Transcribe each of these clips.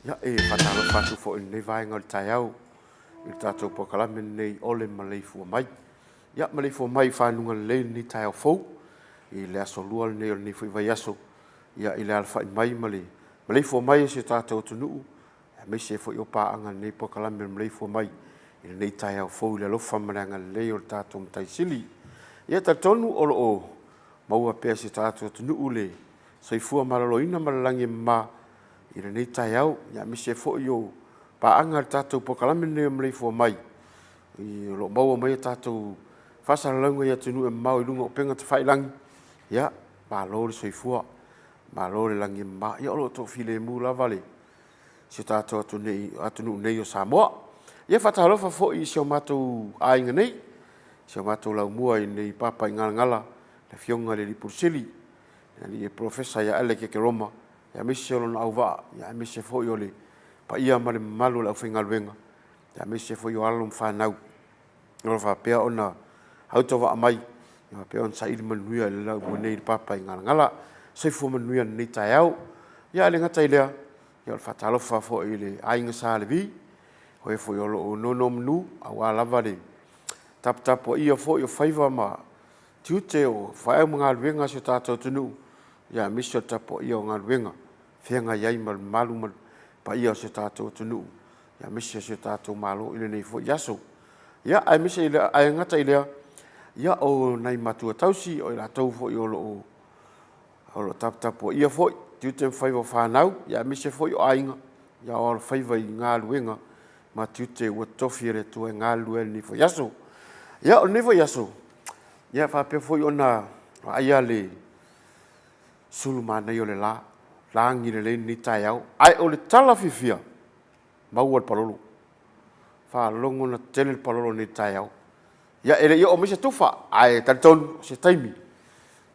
Ya whatalo whatu fo nei vaenga o le tai au. I tātou pokalame nei ole Maleifua Mai. Ya Maleifua Mai whanunga le ni tai au fou. I le aso lua nei o le nei fui vai aso. Ya i le alfa i mai male. Maleifua Mai se tātou tunuu. Ya me se fo i o paanga nei pokalame Maleifua Mai. I le nei tai au fou i le lofa maranga le o le tātou mtai sili. Ya ta tonu o lo o. Maua pēr se tātou tunuu le. Soifua malaloina malalangi ma. I le nei tai au, ia mi se fo yo paanga tātou pokalame nei Maleifua Mai. I lo maua mai tātou whasaralaunga ia tunu e mau i lunga o penga te whailangi. Ia, ma lo le soifua, ma lo le langi ma. Ia lo tō file mu la vale. Se tātou atunu nei o Samoa. Ia whatalofa fo i se o mātou ainga nei. Se o mātou lau mua i nei papa i ngala le fionga le lipurusili. Ia ni e profesa ia ele ke Roma. Ya misi o na auva, ya misi fo yo le pa ia male malu la finga luenga. Ya misi fo yo alum whanau. Nora wha pea ona hautawa mai. Ya pea on sa ili manuia le lau mone i papa i ngala. Seifu manuia ni tai au. Ya le ngata ilea. Ya le whatalofa fo i le ainga sa le vi. Hoi fo yo lo nono mnu, awa lava le. Tap o ia fo yo whaiva ma tiute o whae mga luenga se tātou tunu. Ya misi o tapo ia o ngā luenga. Whianga iai malu pa ia se tātou tunuu. Ia misi se tātou malo ile nei fo yaso. Ia ai misi ile ai ngata ilea. Ia o nei matua tausi o ila tau fo i o lo tapo ia fo. Tiute mwhaiva whanau. Ia misi fo i o ainga. Ia o whaiva i ngā luenga. Ma tiute ua tofi re tua ngā luenga ni fo yaso. Ia o nei fo yaso. Ia whapea fo i o na aia le sulu manai o le la. Langi le ni tai au. Ai o le tala fifia. Mau al palolo. Fa longo na tele palolo ni tai au. Ya ele yo o me se tufa. Ai tanton se taimi.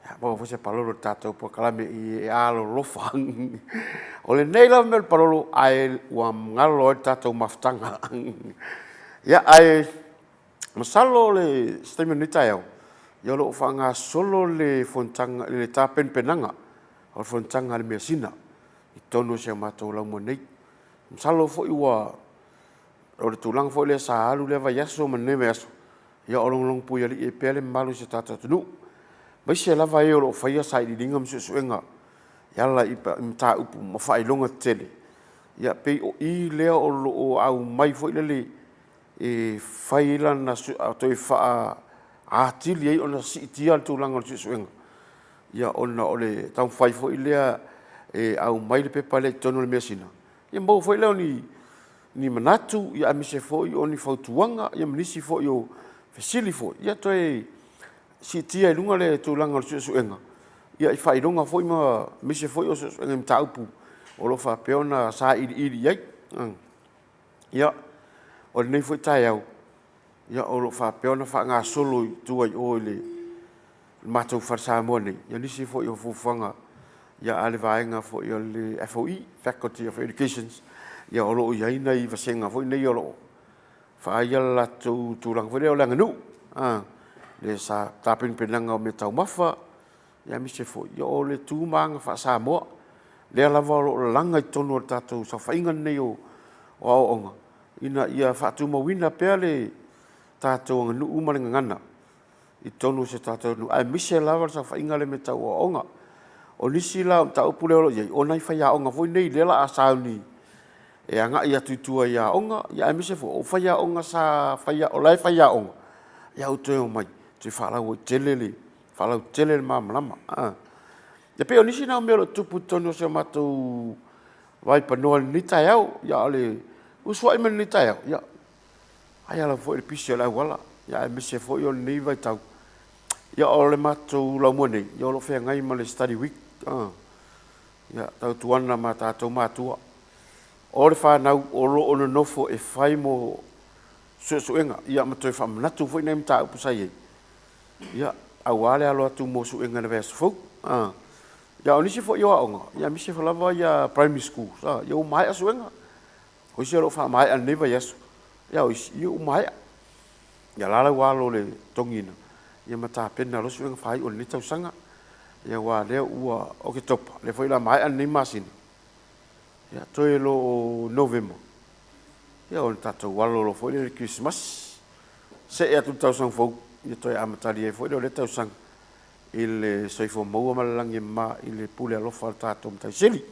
Ya mo fo se palolo tato po kalame i alo lofa. O le nei la mel palolo ai wa ngalo tato maftanga. Ya ai masalo le taimi ni tai au. Ya lo fanga solo le fontanga le tapen penanga. O fontanga le mesina i tono se matou lau mo nei msalo fo iwa o le tulang fo le sa alu le va yaso mane yaso ia o long pu ia e pele malu se tata tunu mai se lava e o faia sai di lingam se suenga ia la i mta upu mo fai longa tele ia pe o i le o au mai fo le e fai la na to fa a tili e ona si tia tulang o se suenga ia ona ole tau fai fo ilea e au mai le pepa le tono le mesina. Ia mbau fo ilea ni manatu ia amise fo i oni fautuanga ia manisi fo i o fesili fo. Ia toe si tia ilunga le tulanga o suenga. Ia i fai longa fo i ma mise fo i o suenga i mtaupu o lo fa peona sa ili iai. Ia o le nei fo i tai au. Ia o lo fa peona fa ngā solo i tua i o le matou farsa mo nei ya nisi fo yo fufanga ya ale vaenga fo yo le FOE Faculty of Education ya olo ya ina i vasenga fo nei olo fa ya la tu lang fo le lang nu le sa tapin penanga o metau mafa ya mi se fo yo le tu mang fa sa mo le la vo langa tonu tatu sa fa inga nei o onga ina ia fa tu mo wina pele tatu nganu umalinga ngana I tonu se tātou nu. Ai mise lava sa whainga le me tau o onga. O nisi la tau pule olo iei. O nai whaia onga. Foi nei lela a sauni. E anga ia tuitua ia onga. Ia ai mise fo. O whaia onga sa whaia. O lai whaia onga. Ia utoe o mai. Tui whalau o telele. Whalau telele mamalama. Ia pe o nisi nao mea lo tupu tonu se matou vai panoa ni tai au. Ia ale. Usua ima ni tai au. Ia. Ai ala fo i pisi o lai wala. Ia ai mise fo i o nei vai tau. Ia o le matou lau mua nei. Ia o lo whea ngai ma le study week. Ia tau tuana ma tātou mātua. O le whanau o lo ono nofo e whai mo suenga. Ia ma toi whamanatu fo i nei mta upu sai ei. Ia au ale alo atu mo suenga na vea sufau. Ia o nisi fo i o aonga. Ia misi fo lava ia primary school. Ia o mai a suenga. O isi alo wha mai a neva yasu. Ia o isi o mai a. Ia lala walo le tongina. Ia mata pena lo suenga whai o ni tau sanga. Ia wā leo ua o ke topa. Le foi la mai an ni masini. Ia toi lo November. Ia on tatou walo lo foi le Christmas. Se ia tu tau sang fo ia toi amatari e foi le tau sang il soifo mo malangi ma il pule alo fa tatou mtai sili.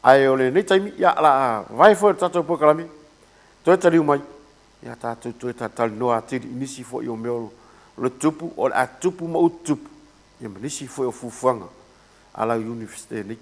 Ai ole nei taimi ia la vai foi tatou pokalami. Toi tali mai. Ia tatou toi tatal no atiri inisi fo i o meo le tupu o a tupu ma utupu. Ia manisi foi o fufuanga ala universite ni.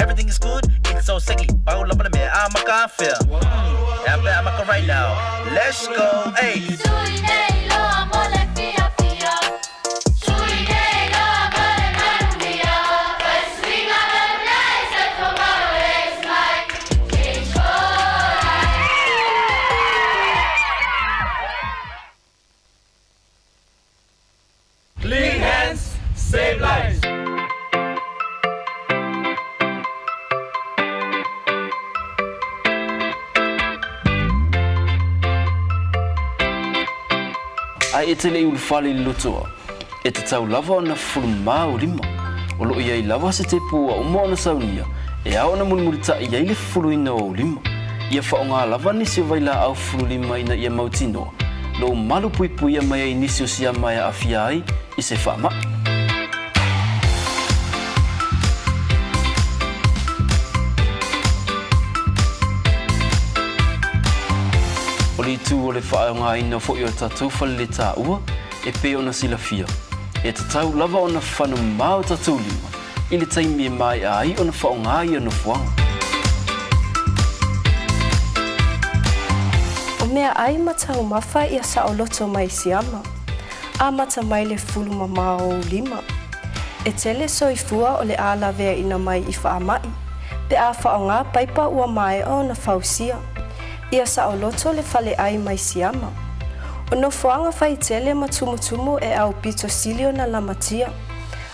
Everything is good, it's so sexy. Paula para me, I'm a cafe. I'm a right now. Let's go, hey. Clean hands, save lives. Ai te lei ulfali lutoa. E te tau lava na fulma o lima. O lo iai lava se te pua o moana saunia. E ao na mulmurita iai le fulu ina o lima. Ia whaonga lava nisi vaila au fulu lima ina ia mautinoa. Lo malu pui pui a mai nisi o sia mai a fia ai i se whama. O li tu o le whaonga ina fo i o tatou whale tā ua e pe ona sila fia. E tatau lava ona whanu mao tatou lima. I le taimi e mai ai ona whaonga i ona fuanga. O mea ai matau mafa ia sa o loto mai siama. A mata mai le fulu mamao o lima. E tele soifua o le ala vea ina mai i whaamai. Pe a whaonga paipa ua mai o na fausia. Ia sa o loto le fale ai mai siama. O no fuanga fai tele matumutumu e au pito silio na lamatia.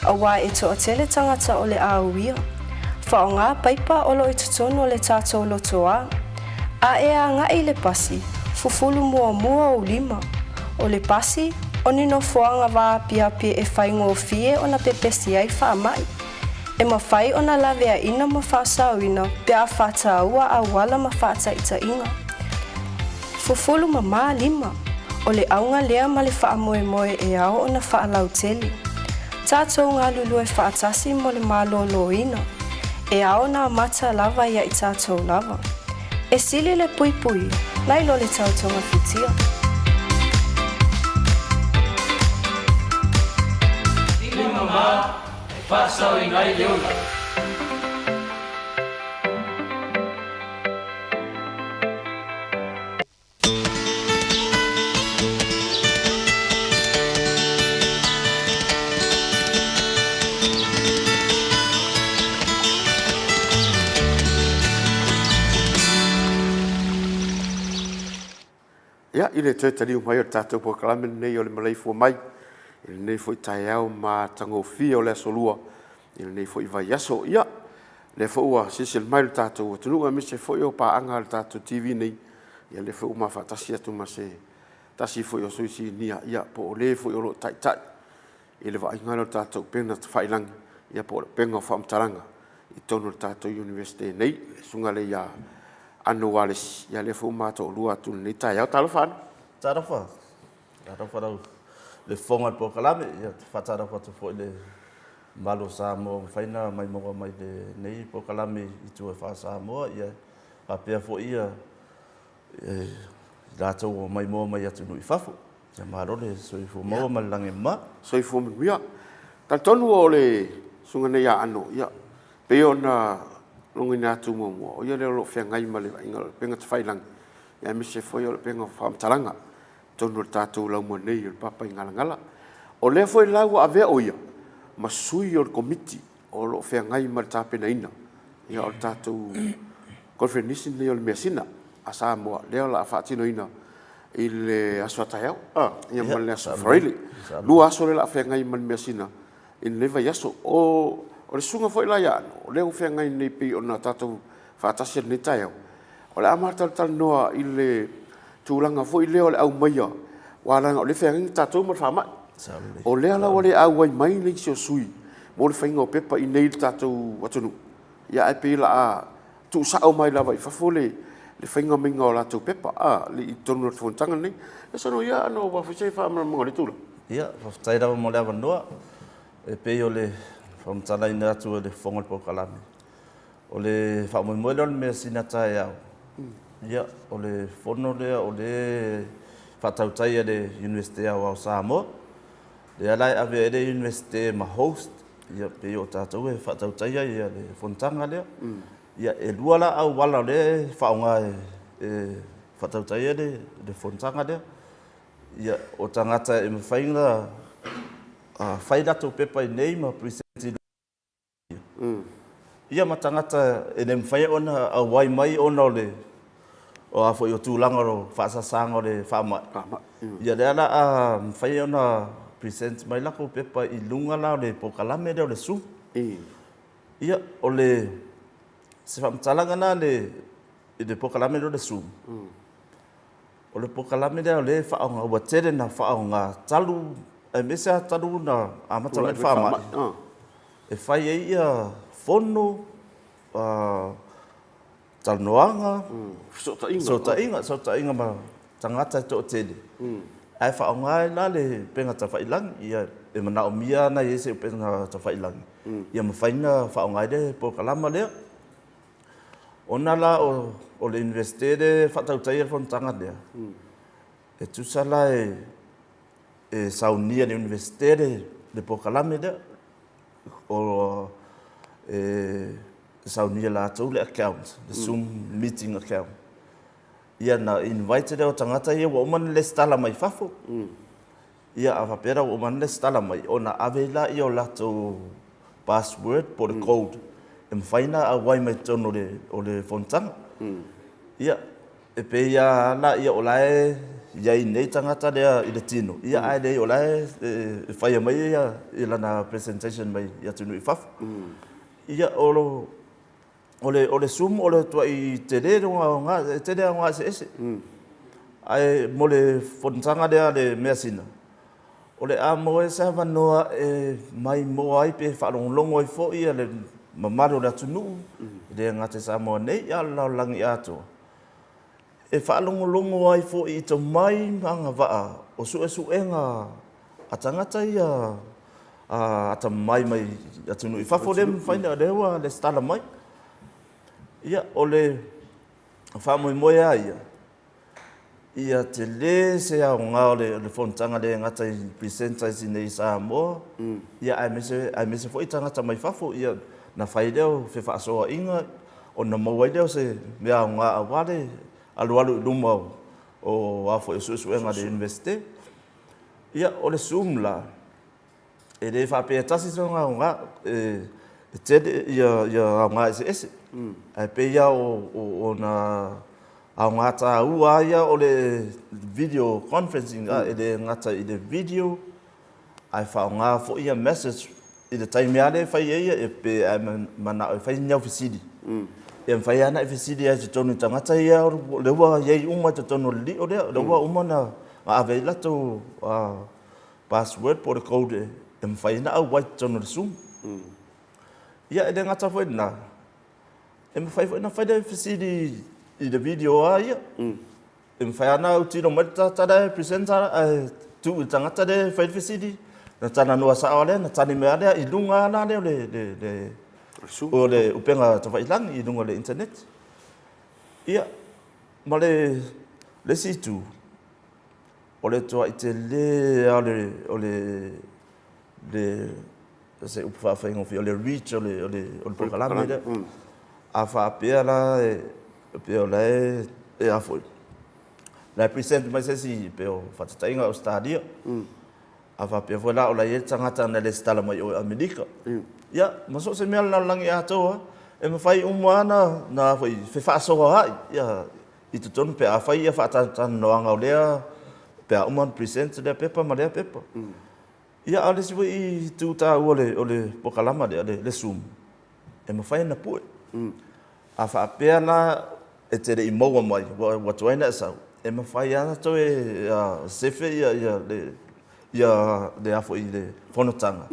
A wā e to o tele tangata o le auia. Whaonga paipa o lo i tutono o le tato o loto a. A e a ngai le pasi, fufulu mua mua o lima. O le pasi, o nino fuanga wā pia pia e whaingo o fie o na pepesi ai whaamai. E mawhai o na lavea ina ma whaasauina, pia whata aua a wala ma whata ita inga. Fufulu ma lima, o le aunga lea ma le whaamoe moe e ao o na whaalau teli. Tātou ngā lulu e whaatasi mo le mālolo ina. E ao na mata lava ia i tātou lava. E sili le pui pui, nai lo le tautonga fitia. Tini mama, whasau i ngai leola. ia i le toe taliu mai o le tatou pokalame lenei o le Maleifua Mai i lenei foʻi taeao ma tagofia o le asolua i lenei foʻi vaiaso ia le foʻi ua sisili mai le tatou atunuu mise foʻi o paaga le tatou tv nei ia le foʻi ma faatasi atu ma se tasi foʻi o suisinia ia po o lē foʻi o loo taʻitaʻi i le vaaiga le tatou pena failagi ia po o le pega o faamatalaga i tonu le tatou university nei le suga le ia ano wales ia le foʻi matoʻalua atu lenei taeao talofa ana Tarafa rau le fonga po kalame ia fatarafa tu fo le malo sa mo faina mai mo mai le nei po kalame i tu fa sa mo ia pa pe fo ia dato mai mo mai atu no i fafo ia maro le so i fo mo mai lange ma so i fo mi ia tal tonu o le sunga nei ano ia pe ona longina atu mo ia le lo fengai ma le inga penga tfailang ia mi se fo ia penga fam talanga tonu le tatou lau mo nei le papa ingalangala o le foi lau ave o ia ma sui o le komiti o lo feagai ma le tapenaina ia o le tatou konferenisi nei o le measina a Samoa lea o la faatinoina i le aso ataeao ia ma le aso faraili lua aso le la feagai ma le measina i le vaiaso o le suga foi la ia o le feagai nei pei ona tatou faatasi lenei taeao o le a matalatalanoa i le tulaga foi lea o le aumaia ua laga o le feagai tatou ma le faamaʻi o lea lau le auai mai le isi o sui mo le faiga o pepa i nei le tatou atunuu ia e pei laa tuusaʻo mai lava i fafo le faiga maiga o latou pepa le i tonu le fonotaga nei e sono ia ano wafusei faamamaga le tula ia fafatai lava mo le avanoa e pei o le faamatalaina atu o le foga le pokalame o le faamoemoe lea o le mea sina taeao ia o le fono lea o le faatautai e le university ao Samoa le ala e ave le university ma host ia pe o tatou e faatautai ai ia le fontaga lea ia e lua la au wala le faaoga e faatautai e le fontaga lea ia o tagata e mafaiga fai latou pepa i nei ma presenti ia ma tagata e le mafai ona auai mai ona o le o a foi o tulaga o faasasaga o le faamaʻi ia le ala a mafai ona present mai lako pepa i luga la o le pokalame lea o le su ia o le se faamatalaga na i le pokalame lea o le su o le pokalame lea o le faaoga ua tele na faaoga talu e mese a talu na amataga le faamaʻi e fai ai ia fono talanoaga sotaʻiga ma tagata e toʻatele ae faaoga e la le pega tafailagi ia e manaʻomia ana i ese o pega tafailagi ia mafaina faaoga ai le pokalama lea ona la o le universite le faatautai le fonotaga lea e tusa la e saunia le universite le pokalame lea o saunia latou le account le Zoom meeting account ia na invite lea o tagata ia ua uma le stala mai fafo ia avapera ua uma le stala mai ona ave la ia o latou password po le code e mawhaina auai mai tono o le fontaga ia e pe ia la ia o lae iai nei tagata lea i le tino ia ae lei o lae e whaia mai ia i lana presentation mai ia tunu i fafo ia o le Zoom o le tua i tele nga tele nga ese ai mo le fontaga lea le mea sina o le a mo e sa vanoa e mai mo ai pe whaalongolongo i fo ia le mamaro le atunuu le ngate sa mo nei ia laulangi ato e whaalongolongo ai fo i to mai anga waa o su enga a tangata ia ata mai atunuu i fafo le mwhaina rewa le stala mai ia o le whaamoemoe a ia te le se au ngā o le fontaga le ngata i presenta i nei Samoa ia ai mese fo i tangata mai fafo ia na whai leo fe whaasoa inga o na mauai leo se mea au ngā awale alu luma o afo e suenga le universite ia o le Zoom la e le whapea tasi so ngā e tele ia au ngā ese ai pe ia o na A ngata ua ia o le video conferencing e le ngata i le video ai fa nga fo ia message i le time ale fa ia e pe mana e fa nya ofisidi e fa ia na ofisidi e tonu tangata ia le wa ia uma tonu li o le wa uma na ave la to password por code e fa ina au white tonu sum ia e le ngata fo na e fa ina fa de ofisidi i le video ia e fa ana u tino mata tada presenter tu tangata de fa ofisidi na tana noa sa ole na tani me ale i lunga na le o le upenga ta failang i lunga le internet ia ma le situ o le toa i te le se upa fa ingo fi o le reach o le programa le a fa pia la pe o e a foi la present mai se si pe o fa ta inga o stadio a fa pe vola o la ye tangata na le stala mai o Amerika ia maso se mel na langi ato e me fai umana na foi fe fa so ha ia i tu ton pe a fai ia fa ta no anga o le pe a umon present le pepa ma le pepa ia ale si i tu ta o le pokalama le sum e me fai na pu a fa pe na e te i mo mai wa toina sa e me fai ana to e se fe ia le afo i le fonotanga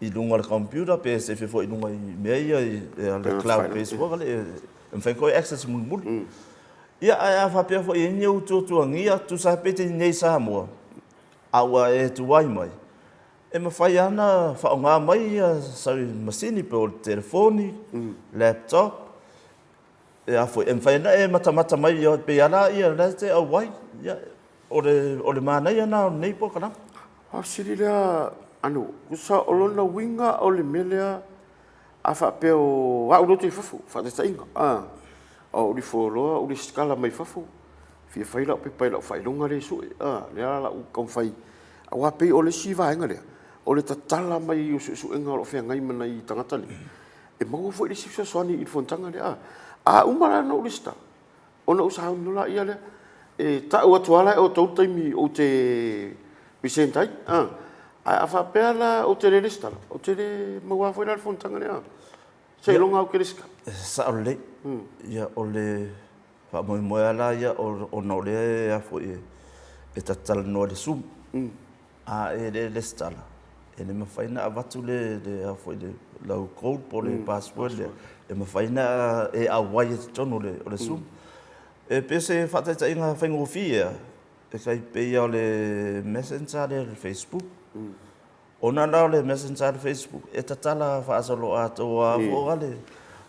i lunga le computer pe se fe fo i lunga i meia i le cloud base wo le en fa ko access mul ia a fa pe fo i nyau tu ngia tu sa pe te nei sa mo awa e tu wai mai e me fai ana fa nga mai sa masini pe o telefoni laptop e afo en fa na e mata mai pe ala ia le te awai ia o le mana ia na nei po kana siri lea anu kusa olona winga o le melea a fa peo wa ulo te fafu fa te tainga o li foloa o li skala mai fafu fi fai la pe pai la fai longa le su le la u kon fai a wa pe o le siva nga le o le tatala mai o su enga o fe ngai mana i tangata le e mo fo le sipso soani i fontanga le a umara no lista ona usa no la ia le e ta o tuala o tau taimi o te Vicentai, a fa pela o te lista, o te maua foi na fontanga le sei longa o kiriska. Sa ole, ia ole fa mo ala ia o no le a foi e tatal no le sum. A e le listala. E le me faina avatu le a foi le lau code por le password le. E me faina e a wai tono le sum. E pese fa ta inga fa ngofia. E kai pe o le messenger le Facebook. Ona la le messenger le Facebook. E tatala fa asolo ato a vogale.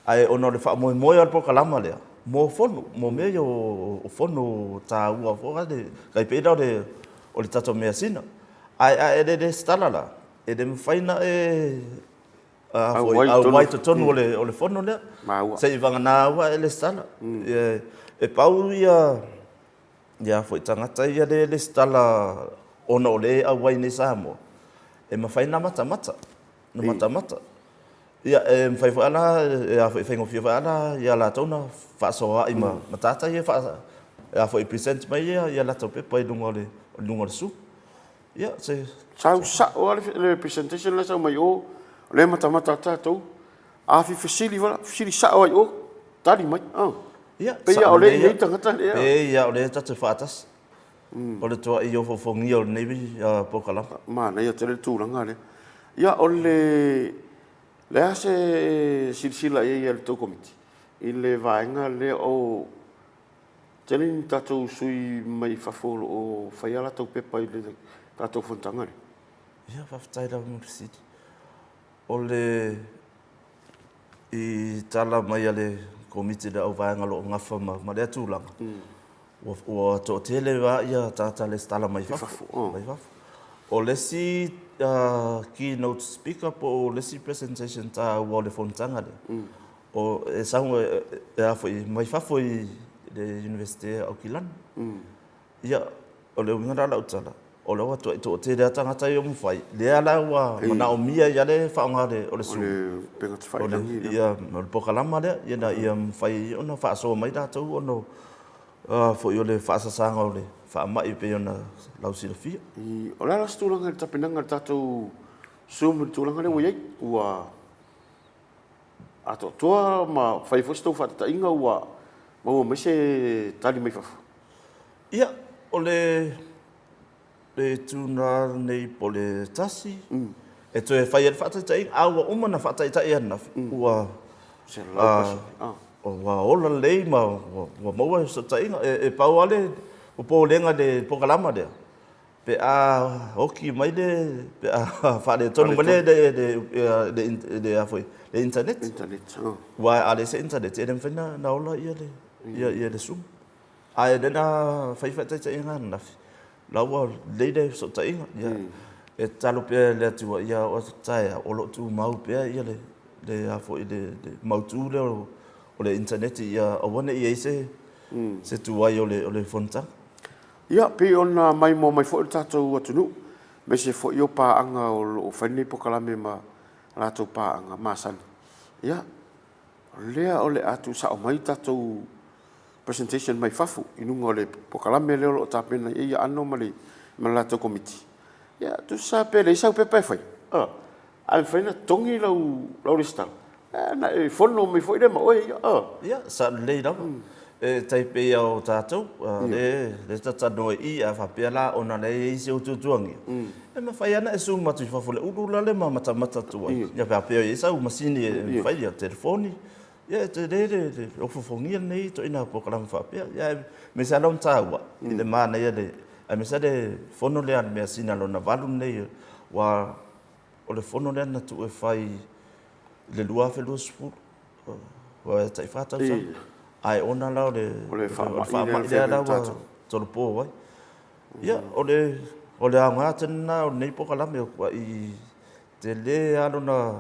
Ai ona le fa mo al pokalama le. Mo fono, mo me o fono ta ua vogale. Kai pe o le tato mea sina. Ai de stala la. E de faina e a wai to tonu o le fono le. Sei vanga na ua e le stala. E pau ia foi tangata ia le stala ona ole a wai ni samo e ma fai na mata no mata ia e fai fa ala ia foi ngofia fa ala ia la tona fa so ai ma matata ia fa ia foi present mai ia la tope pai lunga su ia se sa o le presentation la sa mai o le mata to a fi fasili wala fasili sa o tali mai ia pe ia ole nei tangata le pe ia ole tata fatas ole to io fo ngio nei pokala ma nei te le tulanga le ia ole le ase silsila ia le to committee ile vaenga le o tele tatu sui mai fafolo o faiala tau pepa ile tatu fontanga le ia fa ftaira mo siti ole i tala mai ale komite da vaenga lo ngafa ma le tulanga o to tele va ia tata le stala mai fafu o lesi keynote speaker po lesi presentation ta o le fontanga le o e sango e foi mai fafu de universite o kilan ia o le ngara la utala o le wa to te da tanga tai o mfai le ala wa mana o mia ya le fa nga le o le su penga te fai ia no pokalama le ia na ia mfai ona fa so mai da to ono fo yo le whaasasanga o le whaamai pe ona lausila fia. O la stulanga le tapinanga le tātou sumu tūlanga le waiai, ua ato toa ma whaifosto whatata inga ua maua mese tali mai whafu. Ia, o le tūna nei po le tasi, e toe whai ele whatata inga, aua umana whatata i anafi, ua wa ola lei ma wa maua so tainga e pau ale o po lenga de pokalama de pe a oki mai de pe a fa de tonu male de a foi de internet wa ale se internet e dem fena na ola ia de sum ai de na fai fata tainga na la wa lei de so tainga ia e talo pe le tu ia o taia o lo tu mau pe ia le a foi de mau tu le o le internet ia o wana ia se tuai o le fonta. Ia, pe ona mai mo mai fo tātou atunu, me se fo io paanga o whainei pokalame ma rātou paanga māsani. Ia, lea o le atu sa o mai tātou presentation mai fafu, inunga o le pokalame leo o tāpena ia ano ma rātou komiti. Ia, tu sa pe le isau pe pai whai. Ai whaina tongi lau le stala. Na e fono mai foi de ma oi ia sa le da e tai pe o tatou le tata no I a fa pe la ona le I se o tutuangi e ma fai ana e su ma tu fa fole u la le ma mata tu ia pa pe e sa u masini e fai ia telefoni ia te de o fofongia nei to ina po kala fa pe ia me sa long taua i le mana ia le a me sa de fono le an me asina lo na valu nei wa o le fono le na tu e fai le lua fe lua spur wa tai fata sa ai ona la le fa ma le la wa to le po wai ia o le anga tena o nei po kala me wa I te le ano na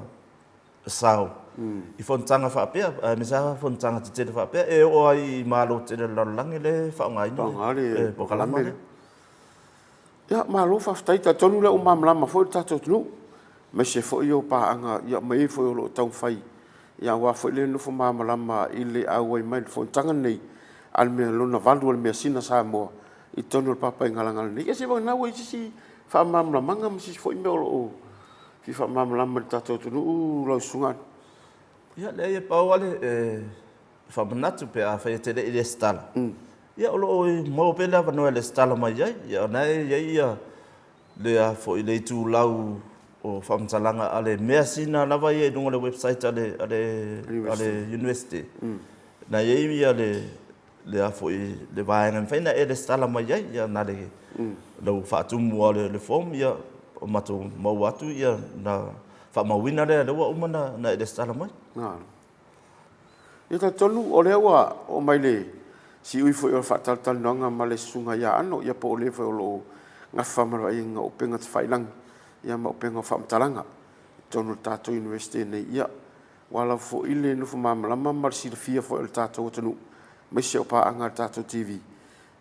sao I fontanga fa pe me sa fontanga te fa pe e o ai malo te la langi le fa ngai no e po kala me ia malo fa stai ta tonu le o mamla ma fo ta tonu me se fo io paanga ia mai fo lo tau fai ia wa fo le no fo malama I le au mai fo tanga nei al me lo na valu al me sina sa mo I tonu le papa ngalanga nei se va na wo si fa mamla manga me se fo me lo fi fa mamla ma ta to no lo sunga ia le e pa wale fa manatu pe a fa te le stala ia o lo mo pe la no le stala mai ia na ia le a fo le tu lau o whamtalanga ale mea sina lava ia nunga le website ale university. Na iei le afo I le vaenga mwhaina e le stala mai iai ia na le lau whaatumu ale le form ia o mato mau atu ia na whamawina le lewa umana na e le stala mai. Ia ta tonu o lewa o mai le si ui fo i o whaataltal noanga ma le sunga ia ano ia po o le fo o lo ngawhamara I ngā openga te whailangi. Ia ma penga whamtalanga tonu tātou university nei ia wala fo ile no fo mamalama marsi le fia fo el tātou tonu mai se o paanga tātou TV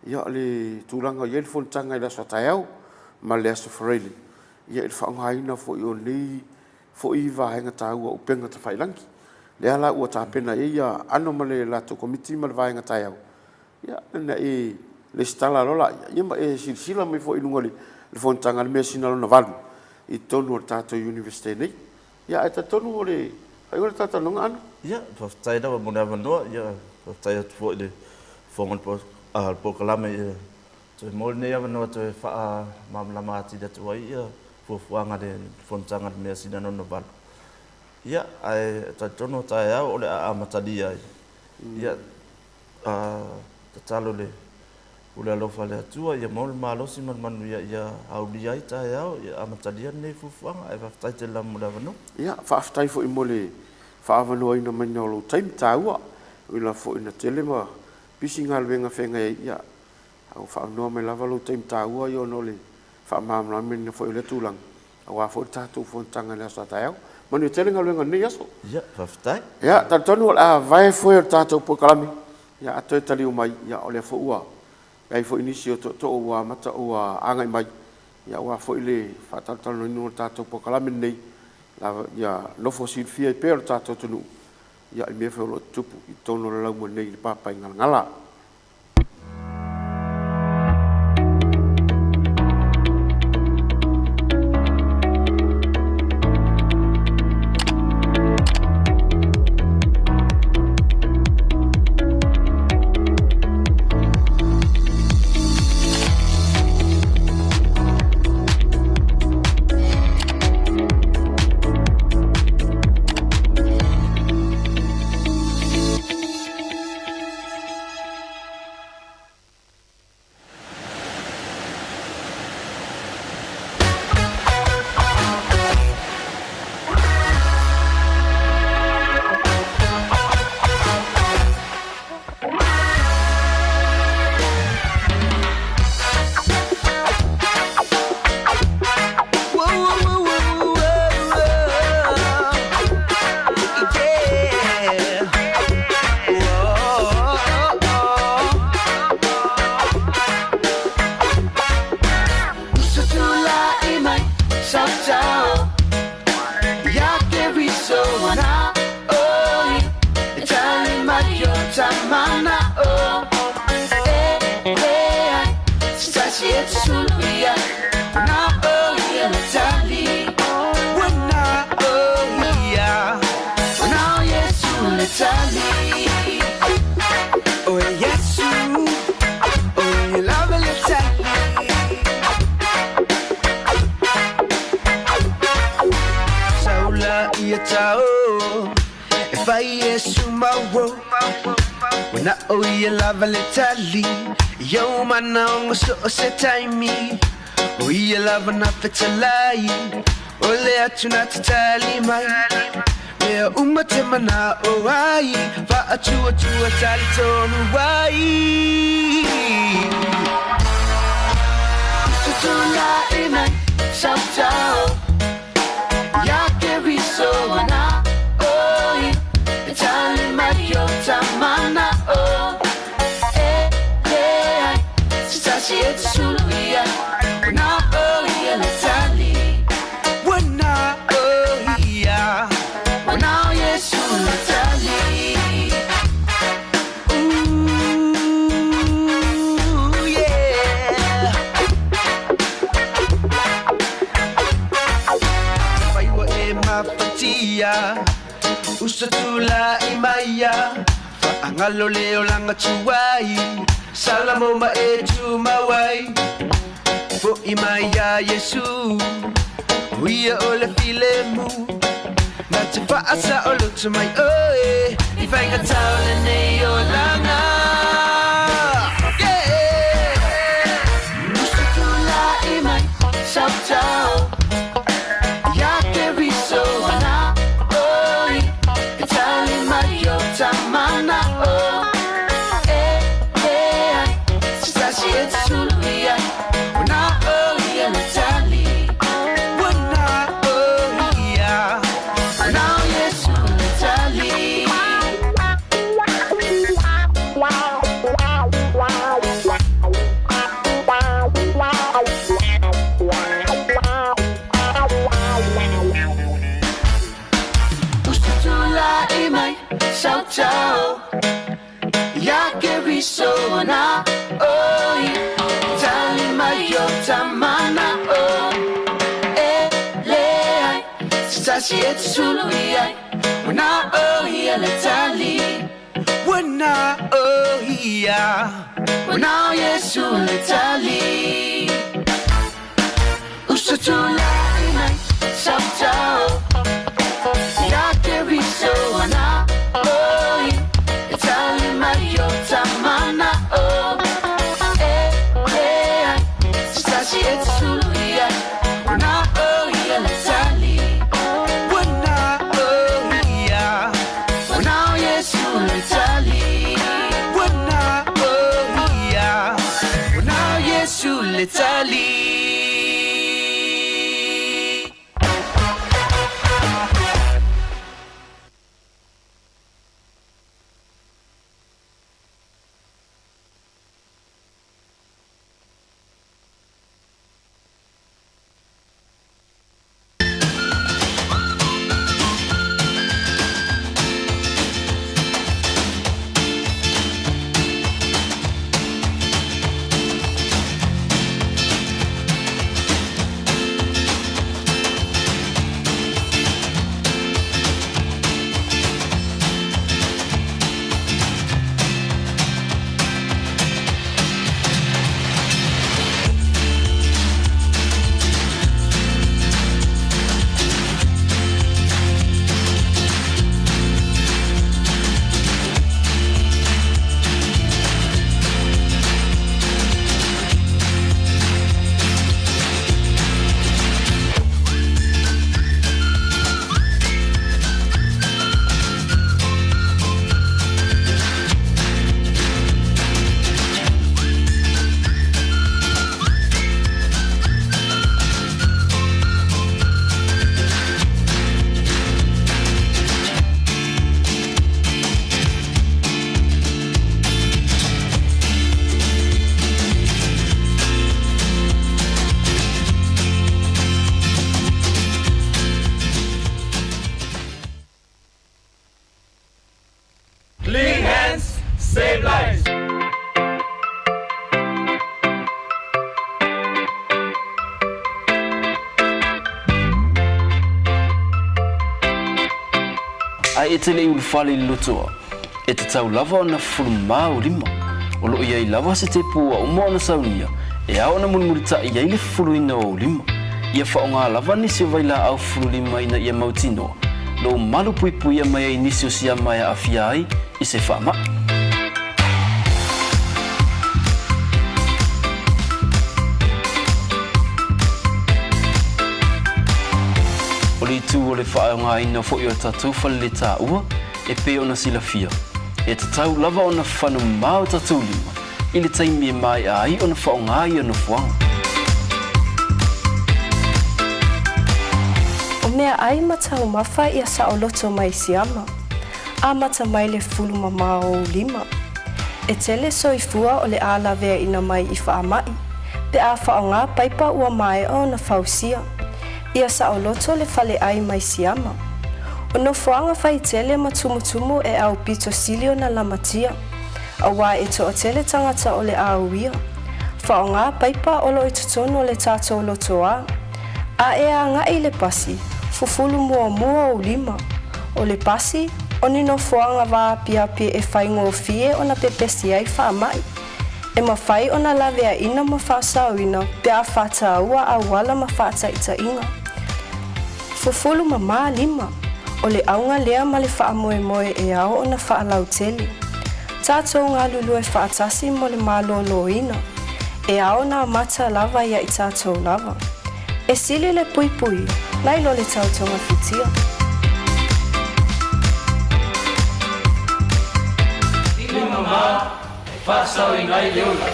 ia le tūlanga ia le fontanga I la swataiau ma le aso whareili ia il whaongaina fo I o nei fo I vahenga tāua o penga ta whailangi le ala ua tāpena ia ano ma le lātou komiti ma le vahenga tāiau ia na e le stala rola ia ma e silsila mai fo I nunga le fontanga le mea sinalo na valu I tonu o tātou university nei. Ia, e ta tonu o le, ai o le tātou nonga anu? Ia, whaftai rawa mone awa noa, ia, whaftai atu fo I le whongan po kalame, ia, toi mole nei awa noa toi wha mamlama ati datu ai, ia, fuafuanga le fontanga le mea sina nono valu. Ia, ai, ta tonu o tae au, o le a amatali ai. Ia, ta talo le, ule alofa le atua, ia maule maalosi manu ia auli ai tae au, ia amatalia nei fufuanga, ai whaftai te lamu le avano. Ia, whaftai fo I mole, whaavano ai na mani o lo taim tāua, ila fo I na tele ma, pisi ngā lwenga whenga ia, au whaanoa mai lava lo taim tāua, ia no le, whaamamla meni fo I le tūlang, au a fo I tātou fo tanga le asa tae au, mani o tele ngā lwenga nei aso. Ia, whaftai. Ia, tantonu o a vai fo I tātou po kalami, ia atoe tali o mai, ia o le fo ua, ai fo inisi o to ua mata ua angai mai ia ua fo ile fatal no no tato po kala nei la ia no fo sil fia per tato tunu ia me fo lo tupu I tono la mo nei papa ngala When I owe you love a little, yo man, I'm so time me. Oh, you love enough to lie. Ole atuna tali mai. Me umate mana o ai. Va atua tali tonu wai. Tutula imai, sabtao. Ya que riso na oi. Tali mai yo tamana o. Sitasi et suluia. Na oi le tali. Wana oia. Wana Yesu le tali. Ooh yeah. Vai wa e mapatia. Usatula imaya. Fa angalo leo langa chuai. Salamo ma e tu mawai. Fo imaya Yesu. Uia ole filemu. Na te whaasa o lutu mai oe. I whainga taule nei o langa. Yeah! Usatula i mai, sautau. Ia ke riso ana oi. E tali mai o tamana o. Sitasi e suluia. Wana oi e le tali. Ciao, ya que riso na oi, tali mai yo tamana o, le sitasi et suluia, wana oi le tali, wana oia, wana Yesu le tali, usatula inai, ciao, ya que riso na oi, tali mai yo tamana o, sitasi et suluia, wana oia le tali, wana oia, wana Yesu le tali, wana oia, wana Yesu le tali. Clean hands, save lives. Ai e tele ulu fale lotoa. E te tau lava ona fulma o lima. O lo iai lava se te pua o moana saunia. E ao na mulmurita i ai le fuluina o lima. Ia whaonga lava nisi o vaila au fululima ina ia mautinoa. Lo malu pui pui a mai nisi o sia mai a fia ai. i se whaama'i. O li tu o le whaeonga ina fo i o tatou whale le tā ua, e pe ona sila fia. E te tau lava ona whanu māo tatou lima, i le taimi e mai ai ona whaonga i ana fuanga. O mea ai matau mawha ia sa o loto mai siama, a mata mai le fulu mamao o lima. E tele soifua o le ala vea ina mai i whaamai, pe a whaonga paipa ua mai o na whausia. Ia sa o loto le fale ai mai siama. O no fuanga whai tele matumutumu e au pito silio na lamatia. A wā e to o tele tangata o le auia. Whaonga paipa o lo e tutonu o le tātou lotoa. A e a ngai le pasi, fufulu mua o lima. O le pasi, o nino fuanga wā pia e whaingo fie o na pepesi ai whaamai. E mawhai o na lavea ina ma whaasauina pe a whata ua a wala ma whata ita inga. Fufulu mama lima, o le aunga lea ma le whaamoe moe e ao o na whaalau teli. Tātou ngā lulu e whaatasi mo le mālolo ina, e ao na mata lava ia i tātou lava. E sili le pui pui, nai lo le tautonga fitia. Tili mama, whaasau i ngai leola.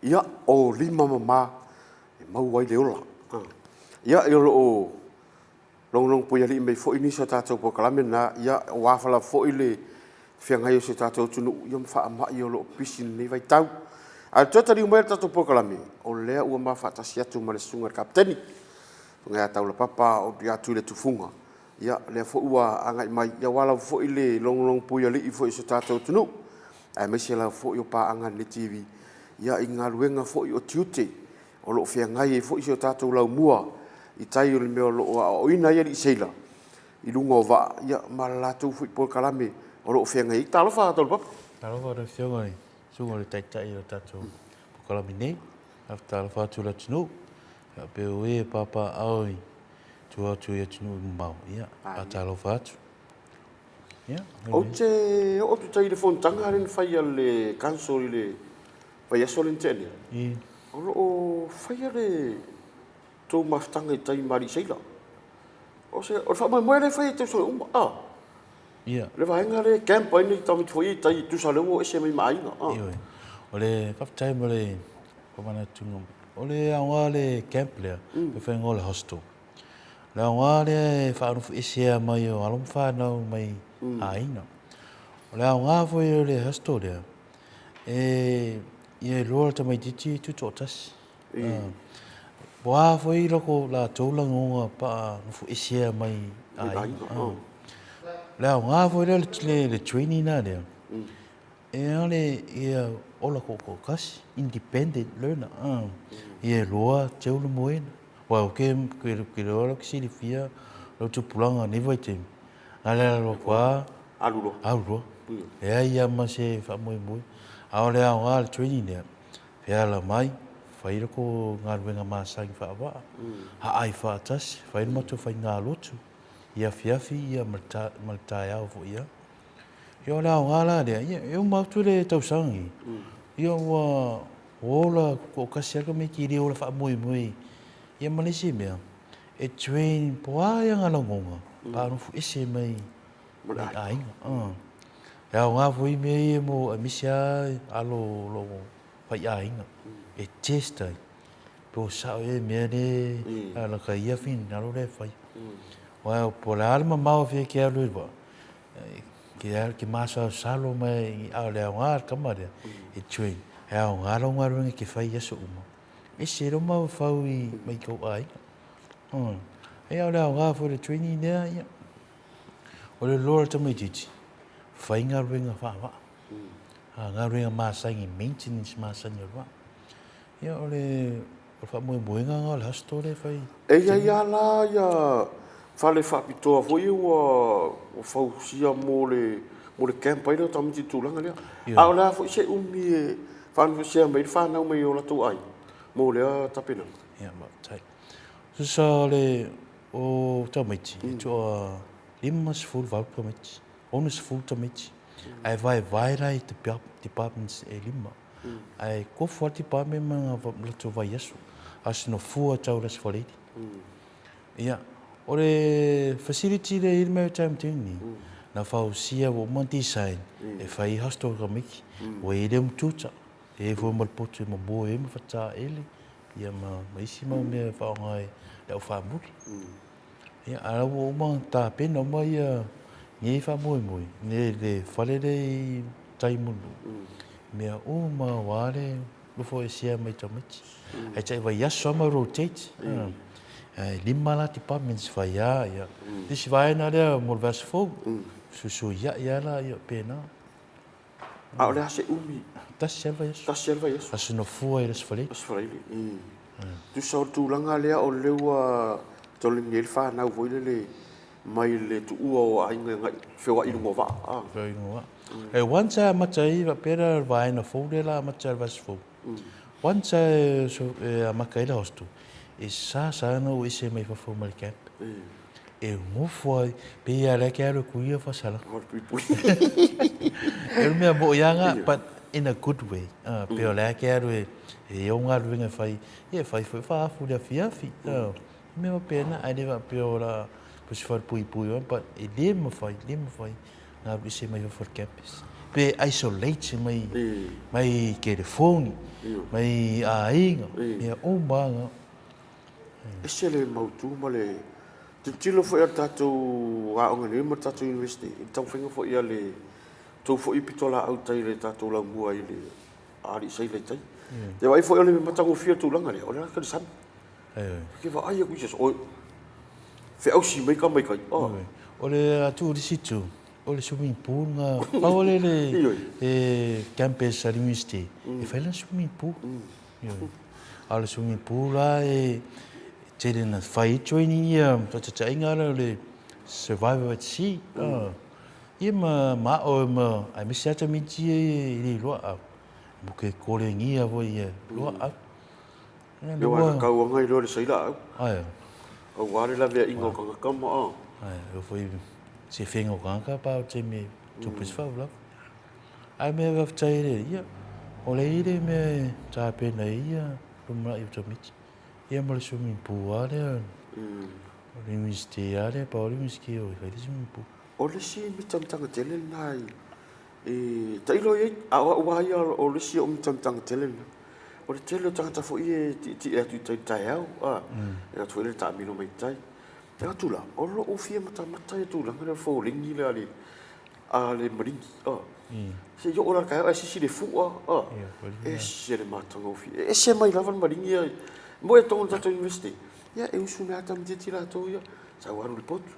Ia o lima mama e mau ai le ola. Ia e o long pui ali mai fo ini so tātou po kalame na ia wafala fo ile fiangai so tātou tunu ia mfa ama i o lo pisin ni vai tau. A tota ri mo tātou po kalame o lea ua ma fa tasi atu ma le sunga kapteni. Nga tau la papa o dia tu le tufunga. Ia le fo ua anga mai ia wala fo ile long pui ali fo so tātou tunu. Ai me se la fo yo pa anga le TV. Ia i ngā luenga fo i o tiute, o lo whiangai e fo i o tātou lau mua, i tai o le mea o ina ia i seila, i lunga o wa, ia ma lātou fo i po kalame, o lo whiangai, i tālo wha tālo papa? Tālo wha rau whiangai, sunga le taitai o tātou po kalame nei, af tālo wha tūla tunu, ia peo e papa aoi, tu atu ia tunu i mau, ia, a tālo wha atu. O te, o tu tai le fontanga rin whai le kansol le, vai aso le tele. O lo fai le tō maftanga i tai mari seila. O se o fa mai le fai te so uma. Ia. Le vai ngare camp ai ni tami foi tai tu sa le o ese mai mai nga. Ia. O le kaptai mo le ko mana tungo. O le awa le camp le e fai ngol hostel. Le awa le fa no ese mai o alum fa no mai aina. O le awa foi le hostel le. Ia roa ta mai titi tu totas. Boa foi loko la tōlangonga pa nufu isia mai ai. Lea ngā foi le training nā rea. E ale ia ola koko kasi, independent learner. Ia roa teula moena. Wau ke roa ki siri fia lau tu pulanga nevai te. Nalea roa kwa. Aluroa. Aluroa. Ea ia ma se wha moe moe. Ao lea o ngā le training nea, whea la mai, whaira ko ngā ruenga māsangi whaawaa. Ha ai whaatasi, whaira matu whai ngā lotu. Ia whiawhi, ia malitai au fo ia. Ia o lea o ngā la lea, ia mautu le tausangi. Ia ua ola ko kasi aka me ki rea ola wha moe moe. Ia malese mea, e train poa ia ngā langonga. Pānufu ese mai ainga. Ia o ngā fui mea mo a misia alo logo whai ainga. E testai. Po sao e mea ne ala ka ia fin alo le whai. Wai po le alma mau fia ki alu iwa. Ki masa salo mai au le au ngā kamarea. E train. Ia o ngā ronga runga ki whai aso uma. E se ro mau whau i mai kou ainga. Ia o le au ngā fui le training nea ia. O le lora tamai titi. Whai ngā ruenga whawa. Ngā ruenga māsangi, maintenance māsangi rua. Ia o fa mo nga le hastore fai. Ia la ia fale whapitoa fwoi o whausia mo le camp ai leo tamiti tūlanga lea. Ao lea fwoi se umi e whanwhisia mai whanau mai o la tō ai. Mo lea tapena. Ia, ma tai. So sa le o tamaiti, toa 5 full vau tamaiti. Onus full tamaiti. Ai vai rai te departments e 5. Ai ko for department ma lato vai yesu. Asino fua tau ras faledi. Ia, ore facility le ilme time tini. Na fausia wo man design. E fai hostel ka miki. O e le mtuta. E vo mal potu mo bo e mo fata ele. Ia ma isi ma me fa ngai le fa muri. Ia ala wo ma ta pena mai ngi fa moi le fale le tai mundu. Mea o ma wale lufo e sia mai tamiti. Ai tai vai yaso ma rotate. Ai 5 departments vai ia. Disi vai na le mo vers fo. Susu ia la ia pena. Ao lea se umi. Tas selva yaso. Tas selva yaso. Asino fua e resfale. Resfale. Tu sa tūlanga lea o leua tolingi el whanau voi le mai le tu ua o ainga ngai whiwa inu ngova. Whiwa inu ngova. E wansa matai va pera vai na fōre la matai vas fō. Wansa a makaila hostu. E sa no ise mai fa fō mal camp. E ngofua pe ia le ke aro kuia fa sala. E mea bo yanga but in a good way. Pe o le ke aro e o ngā ruinga whai. E whai fa afu le fiafi. Mea pena ai lewa pe o la pusi whar pui but e le ma whai. Ngā ise mai for campus. Pe isolate mai ke le phone, mai a inga, mea o manga. E se le mautu ma le te tilo fo ia tātou a onga ni ma tātou university. I tau whenga fo ia le tau fo i pitola au tai le tātou lau mua i le ari sei le tai. Te wai fo ia le me matango fia tūlanga le, o le raka le sami. Ke wa aia kui ses, o fe au si mai ka mai kai. O le atu o le situ. O le swimming pool nga paole le campus at university. E fai la swimming pool. A le swimming pool la e tele na fai training ia tata inga le survival at sea. Ia ma o ma ai me sata miti e le loa a. Mo ke kore ngia vo ia loa a. Le wa ka wa ngai lo le saila au. Ai. O wale la vea ingo kanga kama a. Ai, o foi se whengo kanga pa o te me tupis whawla. Ai mea waftai re ia. O le ire me tā pena ia rumra i utamiti. Ia ma le swimming pool a lea. O le university a lea pa o le university o i whaile swimming pool. O le si mi tamtanga tele nai. Tailo i awa uaia o le si o mi tamtanga tele nai. O le tele o tangata fo i e ti atu tai au. E atu ele ta amino mai tai. E atu la, o lo o fia mata e tu la. Ngana fo ringi le ali. A le maringi. Se yo ora kai ai sisi le fua. E se le matanga o fia. E se mai lavan maringi ai. Mo e tonga tato university. Ia e usu mea tam te tira ato ia. Sa waru le potu.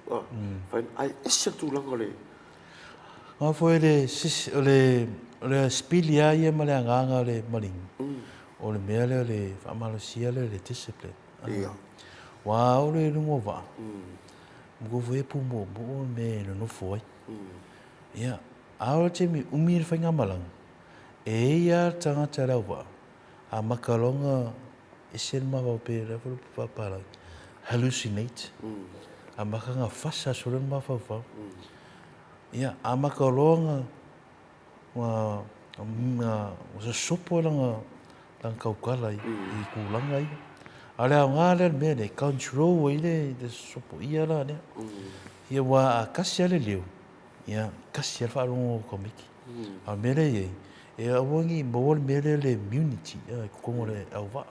Fain ai e se tu langa le. Nga fo le spili a ia ma le anganga le maringi. O le mea le whamalosia le discipline. Ia. Wa o le lungo wa. Mgo fo e pumo mo me no foi. Ia. Aora te mi umir whainga malang. E ia tangata rawa. A makalonga e sen mawa pe level papara. Hallucinate. A makanga fasa solen mawa. Ia. A makalonga wa sa sopo langa kaukala i kulanga i. Ale a ngale me ne control i le sopo ia la ne. Ia wa kasi ale leo. Ia kasi al whaalongo komiki. A mere ye. E awangi mo le mere le immunity. Ia kongo le au wa.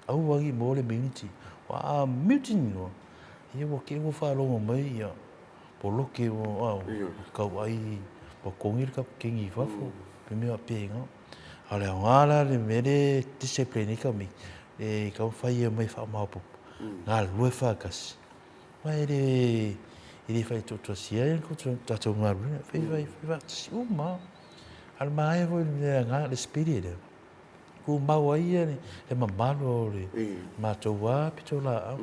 Awangi mo le immunity. Wa mutiny no. Ia wa ke wo whaalongo mai ia. Poloke wo au. Kau ai. Pa kongir ka kingi whafo. Pimea penga. Ale a ngala le mere discipline kami. E kau whai mai whaamapu. Ngā lue whakas. Mai ele whai totosia e ko tatou ngā runa. Whai tasi uma. Al mai voi le ngā le spirit. ku mau ai ia e mamalo le matou wa pito la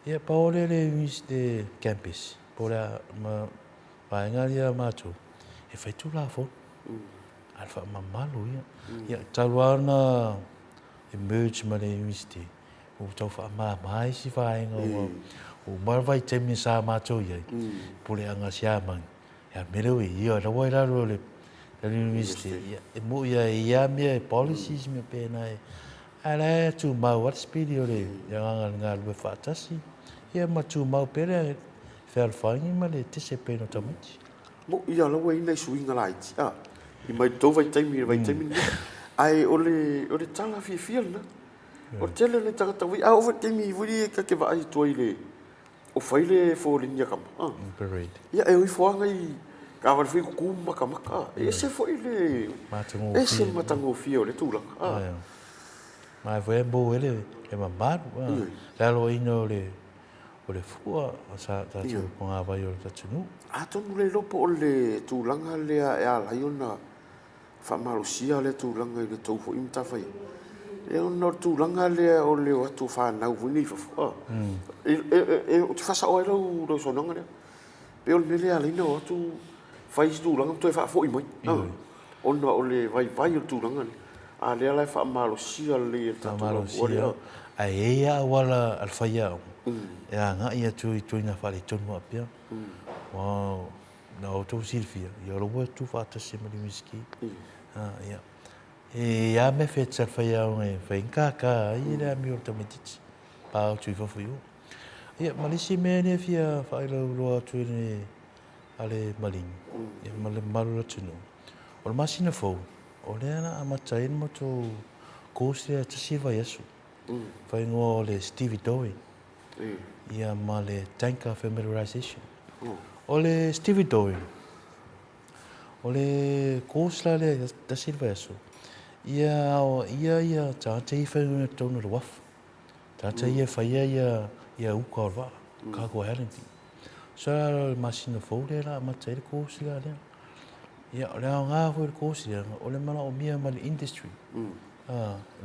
ia pa ole le de campus pora ma vaengaria matou e fai tu la fo alfa mamalo ia taluana emerge ma le university o tau fa mai si vaenga o mar vai te mi sa matou ia pole anga sia man ya mero ia la wa la le university e mo ia me policies me pena ala tu mau what speed ole ya nga le fatasi ia ma tu mau pere fer fangi ma le te se pena tamiti mo ia la wa ina suinga light i mai to vai te mi ai ole tala fi na o tele le tata wi a over te mi wi ka ke vai to ile o faile fo linya kam parade ia e wi fo ngai ka va fi ku maka ese fo ile ese matango fi ole tu la mai foi bo ele e mamar la lo ino le ole fua sa ta tu ponga vai o ta tunu to le lopo ole tu langa le a la yona fa malusia le tu langa le tu fo imta fai e no tu langa le o le o tu fa na vuni fa o tu fa sa o lo so nanga le pe o le ale no tu fai tu langa tu fa fo i mai o no o le vai o tu langa a le ala fa malusia le ta malusia a ia wala al faya ya nga ia tu ina fa le tonu apia wow na o tu silvia ia lo tu fa ta se mali miski ia e ia me fet ser faya un fe kaka ia mi automatic pa tu fa fu ia malisi me ne fia fa lo tu ne ale malin ia mal malu tu no o masina fo o le ana amatain mo to kosia te siva yesu fai ngo le Stevie Dowie ia male tanka familiarization o le Stevie Dowie o le kosla le te siva yesu ia ta te fai no tonu waf ta te ia fai ia ukarva ka ko helenti sa masina fo le la amatai kosla le ia le nga fo kosla o le mana o mia mal industry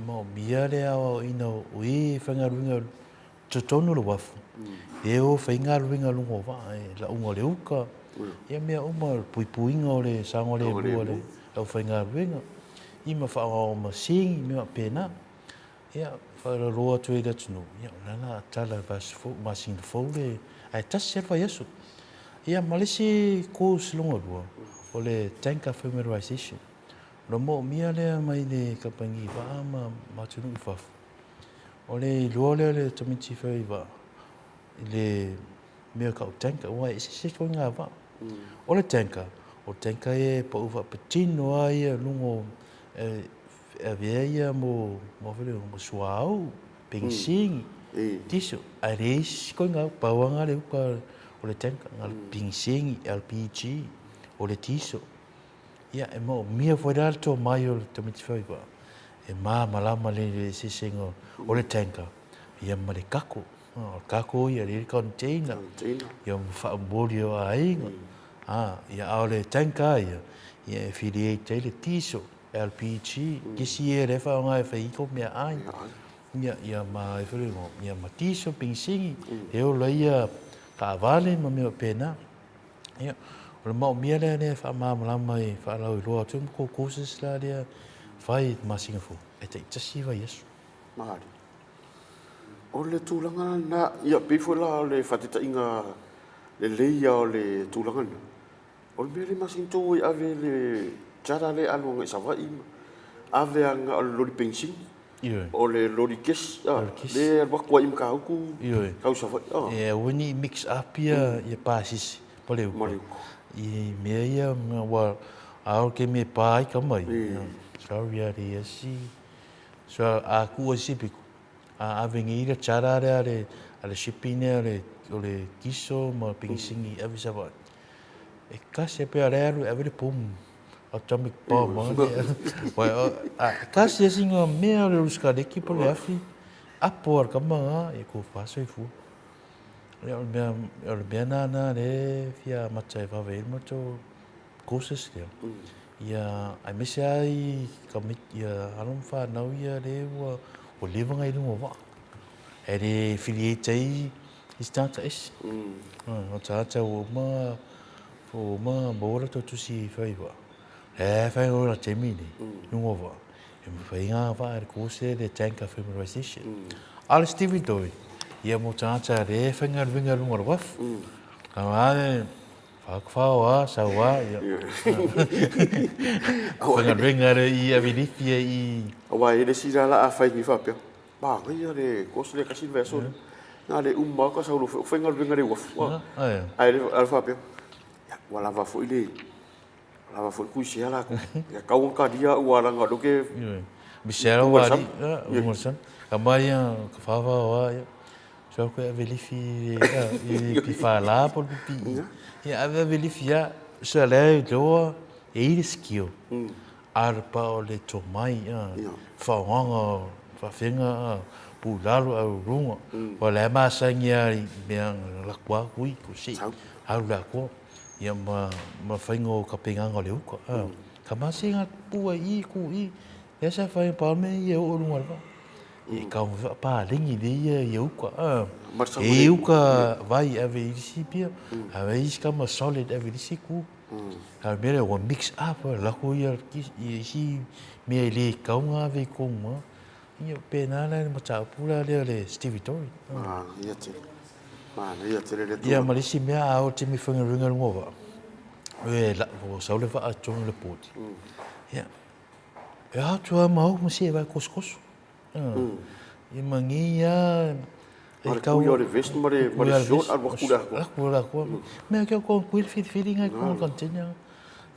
mo mia le o ino ui fanga runga to tonu lo waf e o fanga runga lungo va la ungo le uka ia mea uma puipuinga le sango le bua le o fanga runga ima fa o ma sing me pena ia fa lo roa tu ile tunu ia lana tala vas fo ma sing fo le ai tas serva yesu ia malisi ko slongo bua o le tanka familiarization lo mo mia le mai le kapangi va ma tunu fa o le le tamiti fa va le mia ka tanka wa se ko nga va o le tanka e pa uva petino ai lungo avea mo vele mo suau pensing tiso ares ko nga pa wanga le ka o le tanka ngal pensing LPG o le tiso ia e mo mia foi alto mai o te mitifai va e malama le se sengo o le tanka ia ma le kako ia le container ia fa bolio ai ia o le tanka ia affiliate le tiso LPG que si e fa nga fa i ko mea ai ia ma e fere mo ia ma tiso pinsingi e o le ia ka vale ma me pena ia o le mau mia le fa malama e fa la lo tu ko courses la dia fai ma Singapore e te tasi va yesu mari o le tulanga na ia befo la le fatita inga le leia o le tulanga o le mele masinto i ave le jara le alo ngai savai ave anga o lori pension o le lori kes le wa kwa im ka ku ka savai e wini mix up ia pasis pole i me ia wa ao ke me pai ka mai sorry ari asi so aku asipi a vengi le jara ale shipping le kiso ma pensingi avisa va e kasi pe ale avere pum atomic bomb wa kasi singa me ale uska de ki pole afi apor kama e ko faso fu le bia na le fia matai va ve mo to courses there. Ia ai mese ai kamit ia alom whanau ia le o lewa ngai lunga wa. E re affiliate ai i start es. O tata o ma bora to tusi whai wa. E whai ora te mini lunga wa. E me whai ngā wa e course le tanker familiarization. Ala Stevie Doi. Ia mo tata re whainga runga lunga wafu. Kama whakawha sa wa ia. Whangarenga re I avilifia I... Awa e le sira la a whai ni whapea. Ba, ngai re kosi le kasi vea sona. Nā le umma ka sa ulo whainga re wafu. Ai le whapea. Wala wafu I le. Wala wafu I kui sea la ko. Ia kaua ka dia uaranga doke. Bisera wari. Umarsan. Kamaya ka whawha ia. So ko avilifi I pifa la por pipi. Ia avilifia sa le loa e skill. Arpa o le tomai whawanga whawhenga pularo au runga. O le masangia I mea lakwa hui ko si. Au la ko. Ia ma whaingo ka penganga le uka. Ka masinga pua I ku I. Ia sa whainga palme I o runga rwa. I ka pa ringi de ia uka. E uka vai ave isi pia. Ave isi kama solid ave isi ku. Ka mele o mix up la ko ia isi me le kaunga ave konga. Ia pena la ma ta pula le Stevie Doi. Ia te. Ia te le tu. Ia malisi mea au te mi whanga runga ngova. E la o saule fa atong le poti. Ia. E atua mau ma se vai koskoso. Ia mangi ia e kau ia le vest ma le short al wakula ko. Me ke ko kuil feeling ai ko continue.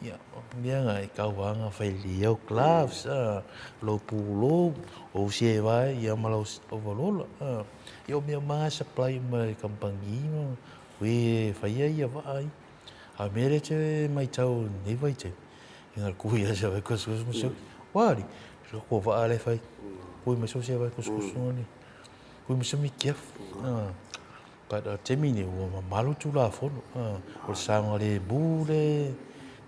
Ia, dia ngai kau anga fai leo gloves lo pulo o se vai ia malau overall. Ia me ma supply ma kampangi mo. We fai ia vai. A mere te mai tau nei vai te. Inga kuia se vai koskoso mo se. Wari. Ko va ale fai. Kui me so se vai koskoso ni. Kui me se mi kiaf. But te mini o malu tu la fono. O sanga le bule.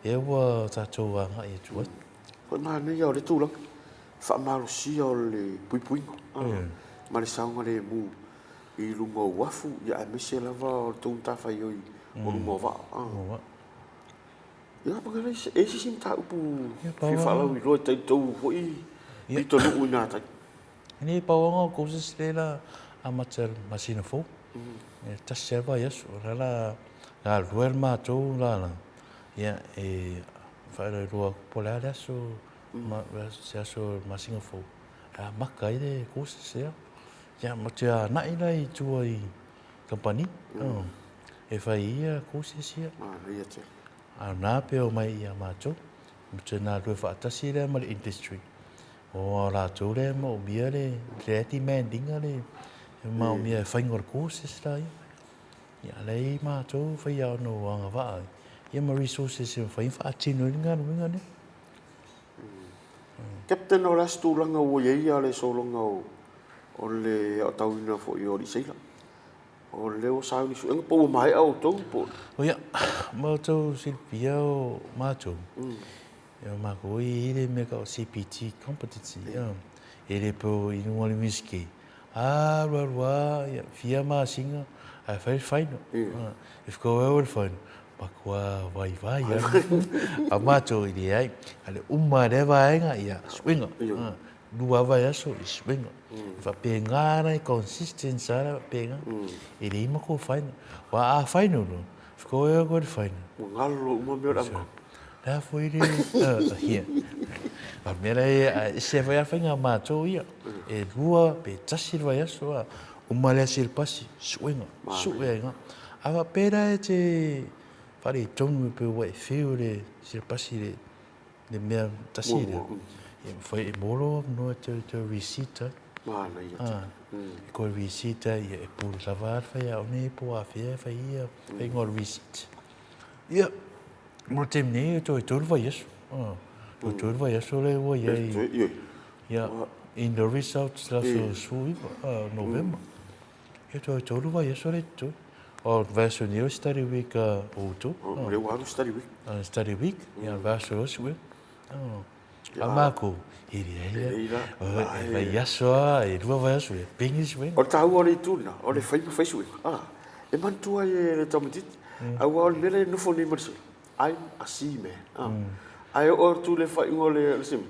E wa tatou anga e tu. Ko na nei o le tu lang. Fa malu si o le pui. Ma le sanga le mu I lunga wafu ia me se lava o tu ta fai oi. O lunga va. Ia pa ga e si sim ta upu. Fi fa la wi lo te tu hoi. I to lu na ta. Ni pa wanga ko se la amateur masina fo. E ta serva yes la ruel ma to la. Ia e fa le ro pola adesso ma adesso masina fo. A makai de ko se ia ma te na ina I tu ai company. E fai ia ko se sia. Ia te. A na pe o mai ia ma to. Te na ro fa ta si le ma industry. O la tu le mo bia le demanding le. Ma mia fai ngor ko se stai. Ia le ma to fai ia no anga va. Ia ma resources e fai fa tino nga ne. Captain o las tu langa o ia le so longa o le o tau ina fo I o di seila. O le o sa ni su po mai au to po. O ia ma to Silvia o ma to. Ia ma ko I le me ka CPT competency. E le po I no le miski. Wa ia fia ma singa a fai no. If go over fine. Pakua vai a mato I ai ale uma le vai nga ia swinga dua vai aso swinga fa penga consistence ara penga I le ma ko fine wa a fine no ficou eu agora fine ngalo uma meu da foi de here a mera se vai a fine mato ia e dua pe tasi vai aso uma le sil pasi swinga ava pera te Pare tonu pe wa feo le se pasi le mea tasire. E foi moro no te visita. Ko visita e por lavar fai a ne po a fea fai ia fai ngor visit. Ia mo temne to turva yes. To turva yes le wo ye. Ia in the results la so sui November. E to turva yes le to. O verso ni study week o tu. Le wa study week. Study week. Ya verso swe. Oh. Amako. Iri ya. Vai yaso e rua vai yaso. Pingis we. O ta ua le tuna, o le fai swe. E mantua e tomatit. Au o le no fo ni marso. I'm a seaman. Ai o tu le fai ngole sim.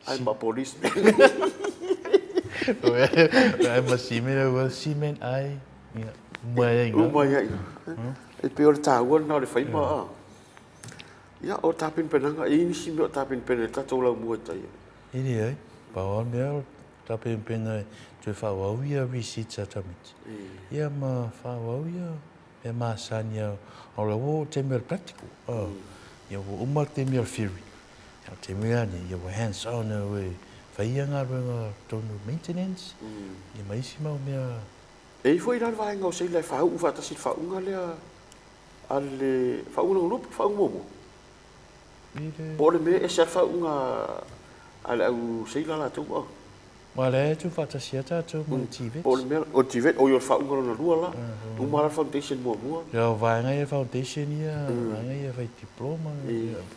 I'm a policeman. I'm a seaman. I. Mai ai. E pe o le tāua na o le whai maa. Ia o tāpin penanga, e inisi me o tāpin pena, tatou lau mua tai. Iri ai, paoa mea tāpin pena tue whawauia risita tamiti. Ia ma whawauia, e maa sania o le wo te mea practical. Ia wo umar te mea theory. Ia te mea ni, ia wo hands on we whaia ngā runga tonu maintenance. Ia maisi mau mea. E foi lan vai ngau sei le fau u fata sit fau nga le ale fau no lup fau momo. Po le me e sa fau nga ale au sei la tu o. Ma le tu fata siata tu mo TV. Po le me o TV o yo fau nga na lua la. U mara foundation mo mo. Ya vai nga foundation ia, vai nga vai diploma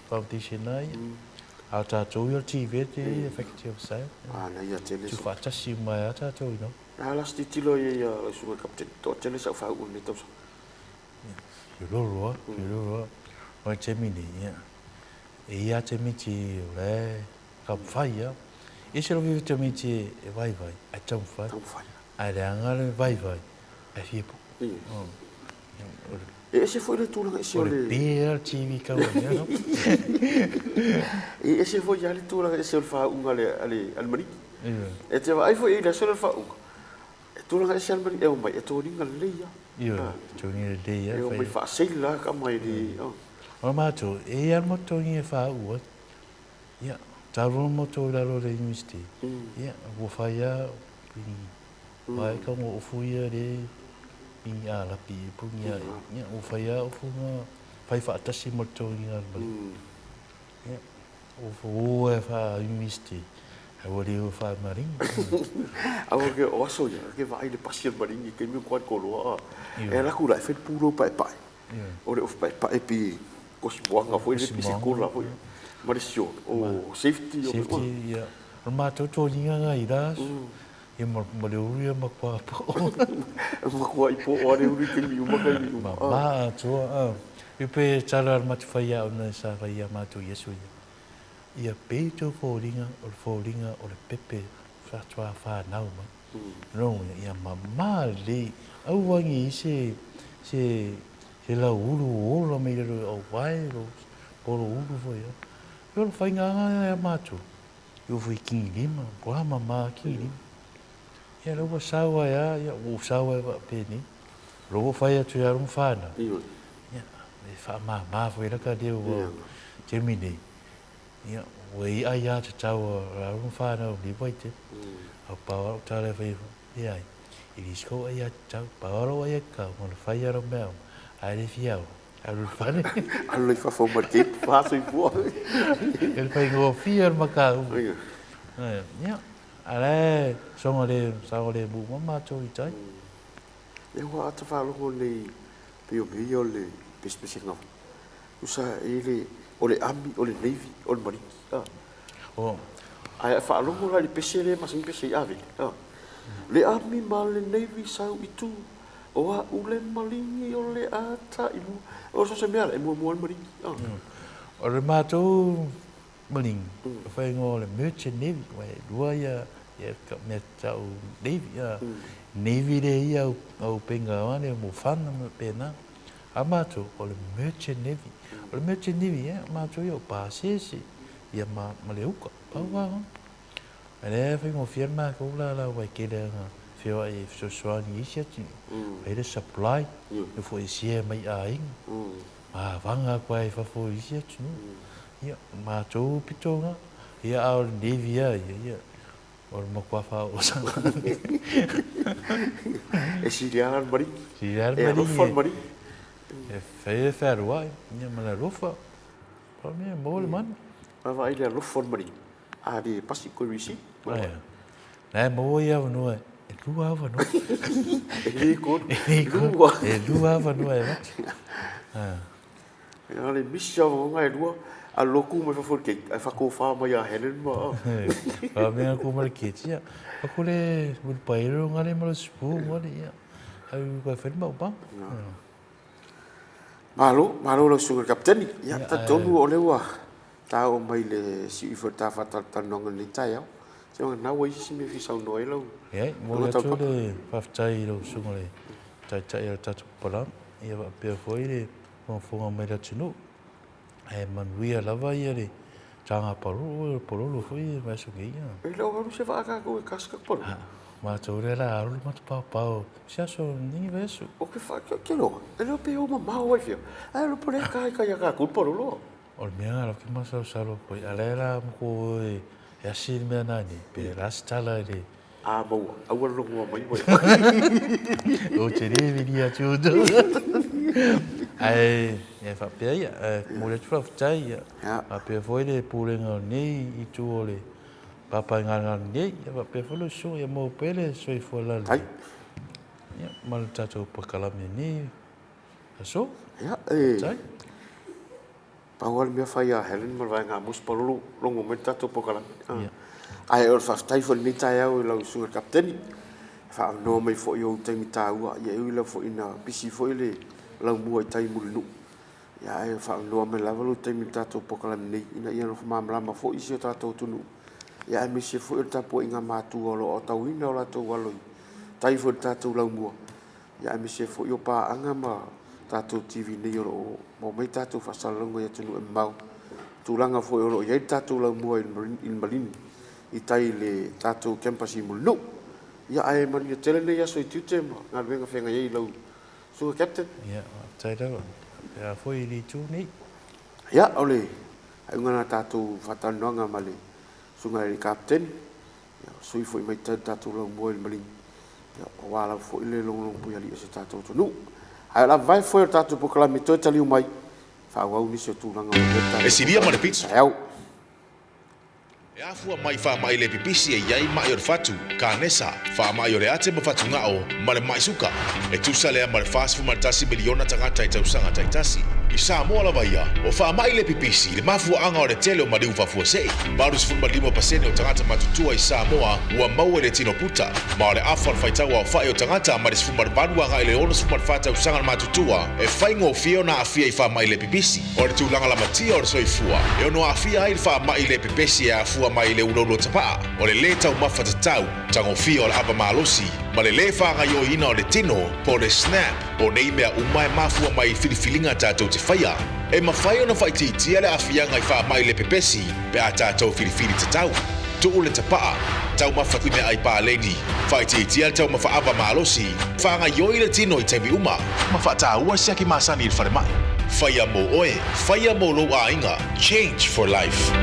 foundation ai. Au tu yo TV te effective sai. Na ia tele. Tu fata si mai ata tu no. Ala stitilo ia su captain to tele sa fau ni to. Yo lo. O te mini ia. E ia te miti le kam faia. E se lo vive te miti e vai, a tão fai. A le angale vai, a fipo. E se foi le tula se le beer TV ka no. E se foi ya le tula se o fa un ale mari. E te vai foi ile se o fa un. E tula se al mari e o mai e to ringa le ia. Io, to ni le ia. E o mai fa sei la ka mai di. O mato, e al moto ni fa u. Ia, taro moto la lo le university. Ia, wo fa ya vai ka mo fuia le ia la pi punya ia o faia o funga fai fa tasi moto ia ia o fo e fa university e o le fa marin a o ke o so ia ke vai le passion marin ke mi kwat ko lo e la kula fe puro pai o le of pai pi ko si boanga foi le pi ko la foi marisio o safety ia o ma to linga ira e mo le uri ma kwa po ma kwa ipo o le uri ke mi uma kai mi ma to e pe chalar ma faia ona sa faia ma to yesu ia pe to folinga o le pepe fa tua fa na ma no ia ma le au wangi se la ulu o me le o vai o ulu foi eu fai nga ma to eu fui kinima ko ma kinima ia logo sawa ia o sawa pe ni logo fai tu ia un fana ia me fa ma foi la ka de o terminei ia wei ai ia te tau un fana o li vai te a pa o tale fai ia i disco ia tau pa o ia ka mo fai era meu ai le fiao alu fane alu fa fo market fa so i po el fai go fier maka ia ale songole bu mama to itai e wa ata fa lo le pio pio le pespesi no usa ele ole ami ole navy ole mari ai fa lo la le pesere ma sin pesi ave le ami ma le navy sa itu o a ule malingi ole ata imu o so se mea e mo mari o le mato maling fa ngole merchant navy wa dua ya ka me tau navy le ia au penga ane mo fana me pena amato o le merchant navy amato yo pasesi ia ma leuka pa wa ale fa mo firma ko la wa ke le fio e so ni sia ti e supply e fo sia mai ai ma vanga ko e fa fo sia ti ia ma to pitonga ia au navy ia or mo kwa fa o sa e sirian mari e rofa mari e fe ferwa ia ma la rofa pa me mo le man va ile rofa mari a di pasi ko risi e mo ia no e lua wano. E ko. Lua. E lua wano e wati. Ia le misi au ngai lua. A loku mai fa ke ai fa ko fa mai a Helen ma. Pa me ko mai ke tia. Ako le ul pairo ngale mal spu ngale ia. Ai ko fa ma ba. Malo lo sunga kapteni. Ya ta tonu o le wa. Ta o mai le si fo ta fa ta tanong ni tai au. So na wa si me fi sau noi lo. Ia, mo le to le fa tai lo sunga le. Tai ia ta pala. Ia va pe foi le mo fo mai la tunu. E manuia lava ia le tanga paru lo foi vai so ia. E lo se va ka ko kaska paru. Ma tore la aru ma pau. Sia so ni veso. O que fa que lo? E lo pe o ma o fio. E lo pore ka ka ku paru lo. O mea lo que ma so salo foi. Alera mo ko e asi me nani pe rastala le. A mo, a wa lo mo mai mai. O tere viria chudo. Ai, e fa pe ia, mo le tfa tai ia. A pe foi le pulenga nei I tu ole. Papa nganga nei, e fa pe folo so e mo pele so I fola. Ai. Ia, mal tato pa kalame ni. So? Ia, Tai. Pawal me fa ia Helen mo vai nga mus paru lo mo meta to po kala. Ai or fa tai fo ni tai au lo sunga kapteni. Fa no mai fo yo tai mi ta ua, ia eu la fo ina pisi fo ile la mua tai mulu. Ya ai fa no me la valo tai mi ta to po kala ni ina ia no fa mamla ma fo isi ta to tunu. Ya mi se fo ta po inga matu o lo o tau ina o la to walo. Tai fo ta to la mua. Ya mi se fo yo pa anga ma ta to TV ni o mo mai ta to fa salongo ya tunu mau. Tulanga fo o lo ya ta to la mua in Malin. I tai le ta to campus I mulu. Ya ai man ya tele ne ya so tute ma nga venga fenga ye lo. So captain. Ya, tai da. Ya foi li tu ni. Ya ole. Ai ngana ta to fatanonga male. Sunga le captain. Ya so foi mai ta to lo mo in Malin. Ya wala fo ile long pu ya li se ta to nu. Ai la vai foi ta to po kala mi to tali mai. Fa wa uni se tu langa o. E siria ma le pizza. Au. E afua mai le pipisi e iai mai o le fatu, ka nesa, wha mai o le ate ma fatu ngao, ma le mai suka. E tusa lea ma le fast food tasi miliona tangata I tausanga taitasi. I sa moa la vaia, o wha mai le pipisi, le mafua anga o le tele o mariu whafua sei. Maru 5% o tangata matutua I sa moa, ua maua le tino puta. Ma o le afan whaitaua o whae o tangata, ma le 5 anga I le ono 5 tausanga matutua, e whaingo fio na afia I wha mai le pipisi. O le tūlanga la matia o le soifua, e ono afia ai wha mai le pipisi e afua mai le urolo tapaa, o le le tau mawhata tau, tango fia o le ava malosi, ma le le whanga I o ina o le tino, po le snap, o nei mea umai mafua mai filifilinga tātou te whaia. E mawhai ona whaititia le afianga I wha mai le pepesi, pe a tātou filifili te tau. Tu le tapaa, tau mawhaki mea ai pāleni, whaititia le tau mawha ava malosi, whanga I o I le tino I tewi uma, mawhata ua siaki masani I le whare mai. Whaia mo oe, whaia mo lo a inga, change for life.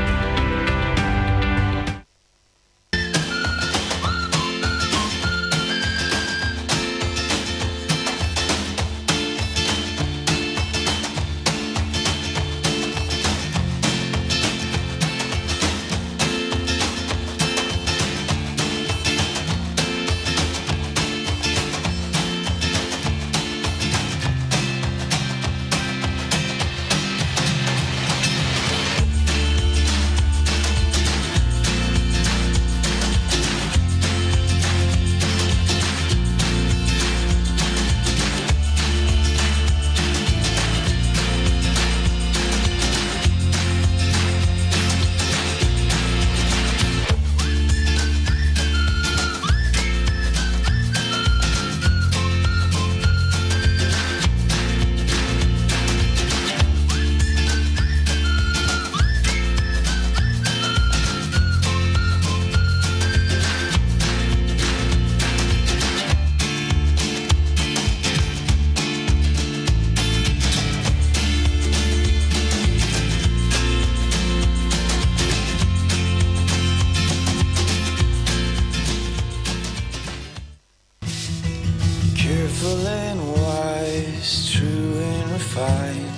Careful and wise, true and refined,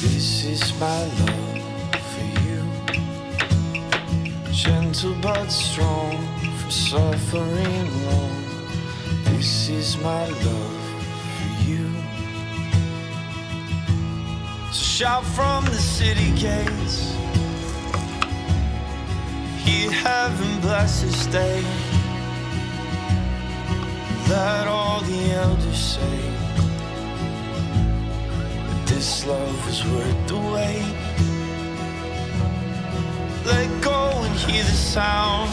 this is my love for you. Gentle but strong, from suffering long, This is my love for you. So shout from the city gates, hear heaven bless this day. Let all the elders say that this love is worth the wait. Let go and hear the sound,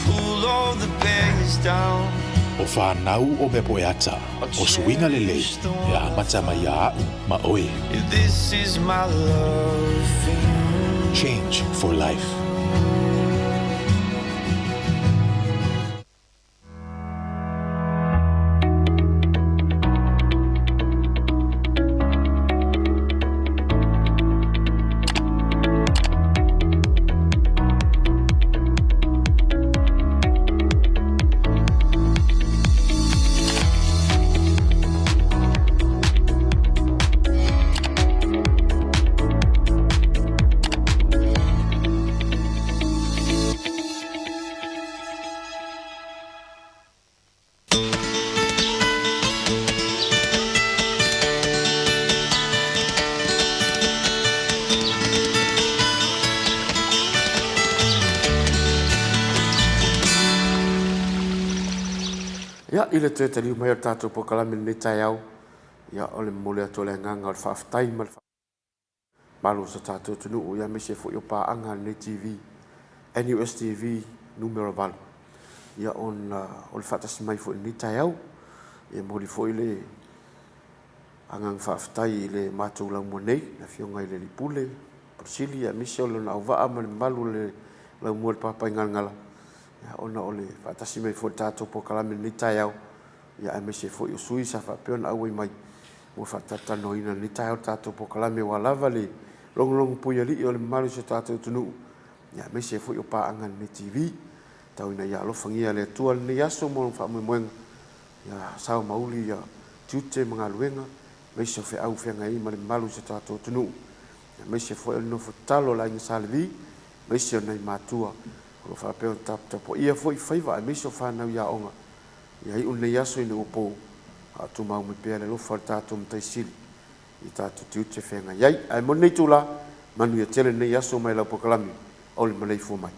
pull all the barriers down. O whanau o me poeata, o suinga lele, e amata mai a ma oe. This is my love for you. Change for life. Ia, ile te te liu mai o tātou pokalami ni tai au. Ia, ole mole ato le nganga o le whaaftai ma le malu sa tātou tunu o ia me se fo i o pāanga ni TV, NUS TV, numero valu. Ia, o le whaatasi mai fo i ni tai au. Ia, moli fo i le angang whaaftai i le mātou lau mua nei, na fionga i le lipule, Prisili, ia mise o le na au waa ma le malu le lau mua le papai ngala. Ya ona ole fatasi mai fo tato po kalame ni tai au ya me se fo sui sa fa pe ona au mai mo fatata no ina ni tai tato po kalame wa lava le long long pu ya li ole malu se tato tunu ya me se fo pa angan ni TV tau ina ya lo fangia le tua ni yaso mo fa mo ya sa mauli ya tute mga luenga me se fe au fe ngai ma le malu se tato tunu ya me se fo no fo talo la ni salvi me se nei matua o fa pe tap tap ia foi faiva a miso fa na ia onga ia i unne yaso ina upo a tu mau me pele lo farta tu mtai sili i tatu tiu te whenga iai ai mo nei tula manu ia tele nei yaso mai lau pokalami o le Maleifua Mai